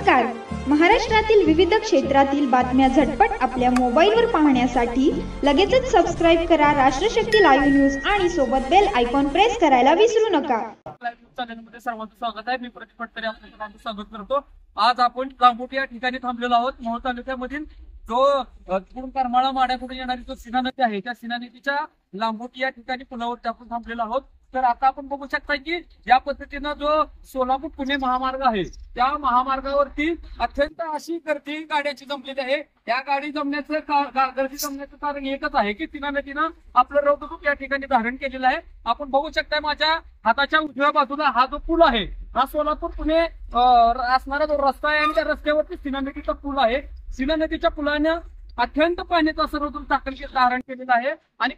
नमस्कार. महाराष्ट्रातील विविध क्षेत्रातील बातम्या झटपट आपल्या मोबाईलवर पाहण्यासाठी लगेचच सबस्क्राइब करा राष्ट्रशक्ती लाईव्ह न्यूज आणि सोबत बेल आयकॉन प्रेस करायला विसरू नका. चॅनलमध्ये सर्वांचं स्वागत आहे. मी प्रतिपट तरी आपलं स्वागत करतो. आज आपण लांबोटी या ठिकाणी थांबलेलो आहोत. मोहोळ तालुक्यामधील जो करमाळा माड्याकडून येणारी जो सीना नदी आहे त्या सीना नदीच्या लांबोटी या ठिकाणी पुलावरती आपण थांबलेलो आहोत. तर आता आपण बघू शकता की या पद्धतीनं जो सोलापूर पुणे महामार्ग आहे त्या महामार्गावरती अत्यंत अशी गर्दी गाड्यांची जमलेली आहे. या गाडी गर्दी जमण्याचं कारण एकच आहे की सीना नदीनं आपलं रौद्ररूप या ठिकाणी धारण केलेलं आहे. आपण बघू शकता माझ्या हाताच्या उजव्या बाजूला हा जो पूल आहे हा सोलापूर पुणे असणारा जो रस्ता आहे आणि त्या रस्त्यावरती सीना नदीचा पूल आहे. सीना नदीच्या पुलानं अत्यंत पाण्याचा सर्वदूर धारण केलेला आहे आणि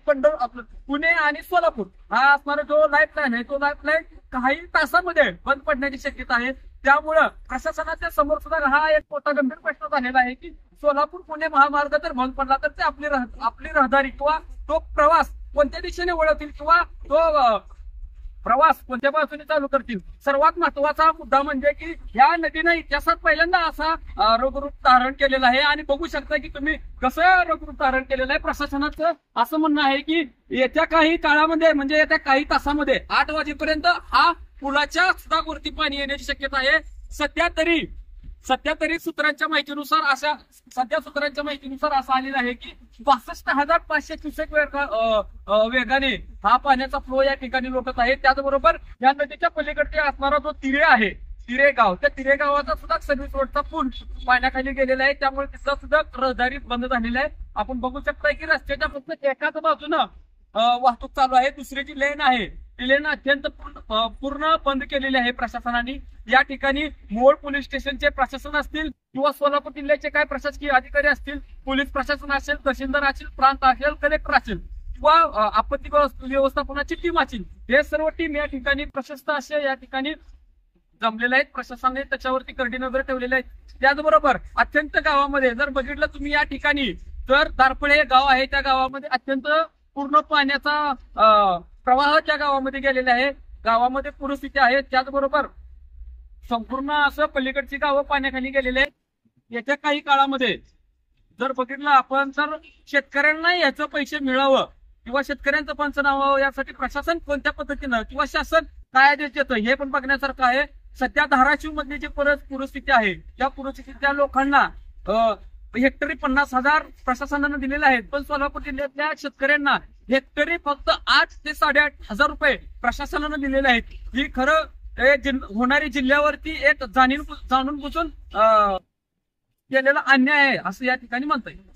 पुणे आणि सोलापूर हा असणारा जो लाईफलाईन आहे तो लाईफलाईन काही तासामध्ये बंद पडण्याची शक्यता आहे. त्यामुळं प्रशासनाच्या समोर सुद्धा हा एक मोठा गंभीर प्रश्न झालेला आहे की सोलापूर पुणे महामार्ग जर बंद पडला तर ते आपली रहदारी किंवा तो प्रवास कोणत्या दिशेने वळवतील किंवा तो प्रवास कोणत्या बाजूने चालू करतील. सर्वात महत्वाचा मुद्दा म्हणजे की या नदीनं इतिहासात पहिल्यांदा असा रौद्ररूप धारण केलेला आहे आणि बघू शकता की तुम्ही कसं रौद्ररूप धारण केलेलं आहे. प्रशासनाचं असं म्हणणं आहे की येत्या काही काळामध्ये म्हणजे येत्या काही तासामध्ये 8 वाजेपर्यंत हा पुलाच्या सुद्धा वरती पाणी येण्याची शक्यता आहे. सध्या तरी सूत्रांच्या माहितीनुसार असं आलेलं आहे की 62,500 क्युसेक वेगाने हा पाण्याचा फ्लो या ठिकाणी लोटत आहे. त्याचबरोबर या नदीच्या पलीकडे असणारा जो तिरेगाव त्या तिरेगावाचा सुद्धा सर्व्हिस रोडचा पूल पाण्याखाली गेलेला आहे. त्यामुळे तिथला सुद्धा रहदारी बंद झालेला आहे. आपण बघू शकता की रस्त्याच्या फक्त एकाच बाजूनं वाहतूक चालू आहे. दुसरी जी लेन आहे ती लेन अत्यंत पूर्ण बंद केलेली आहे प्रशासनाने. या ठिकाणी मोहोळ पोलीस स्टेशनचे प्रशासन असतील किंवा सोलापूर जिल्ह्याचे काय प्रशासकीय अधिकारी असतील, पोलीस प्रशासन असेल, तहसीलदार असेल, प्रांत असेल, कलेक्टर असेल किंवा आपत्ती व्यवस्थापनाची टीम असेल, हे सर्व टीम या ठिकाणी प्रशस्त असे या ठिकाणी जमलेले आहेत. प्रशासनाने त्याच्यावरती करडी नजर ठेवलेले आहेत. त्याचबरोबर अत्यंत गावामध्ये जर बघितलं तुम्ही या ठिकाणी तर दारपळे गाव आहे त्या गावामध्ये अत्यंत पूर्ण पाण्याचा प्रवाह त्या गावामध्ये गेलेला आहे. गावामध्ये पूरस्थिती आहे. त्याचबरोबर संपूर्ण असं पलीकडची गावं पाण्याखाली गेलेले आहेत. येत्या काही काळामध्ये जर बघितलं आपण तर शेतकऱ्यांना याचं पैसे मिळावं किंवा शेतकऱ्यांचं पंचनामा व्हावं यासाठी प्रशासन कोणत्या पद्धतीनं किंवा शासन काय आदेश देतं हे पण बघण्यासारखं आहे. सध्या धाराशिव मधली जी पूरस्थिती आहे त्या पूरस्थितीच्या लोकांना हेक्टरी 50,000 प्रशासनानं दिलेले आहेत. पण सोलापूर जिल्ह्यातल्या शेतकऱ्यांना हेक्टरी फक्त 8 ते 8.5 हजार रुपये प्रशासनानं दिलेले आहेत. ही खरं होणारी जिल्ह्यावरती एक जाणून बुजून केलेला अन्याय आहे असं या ठिकाणी म्हणता येईल.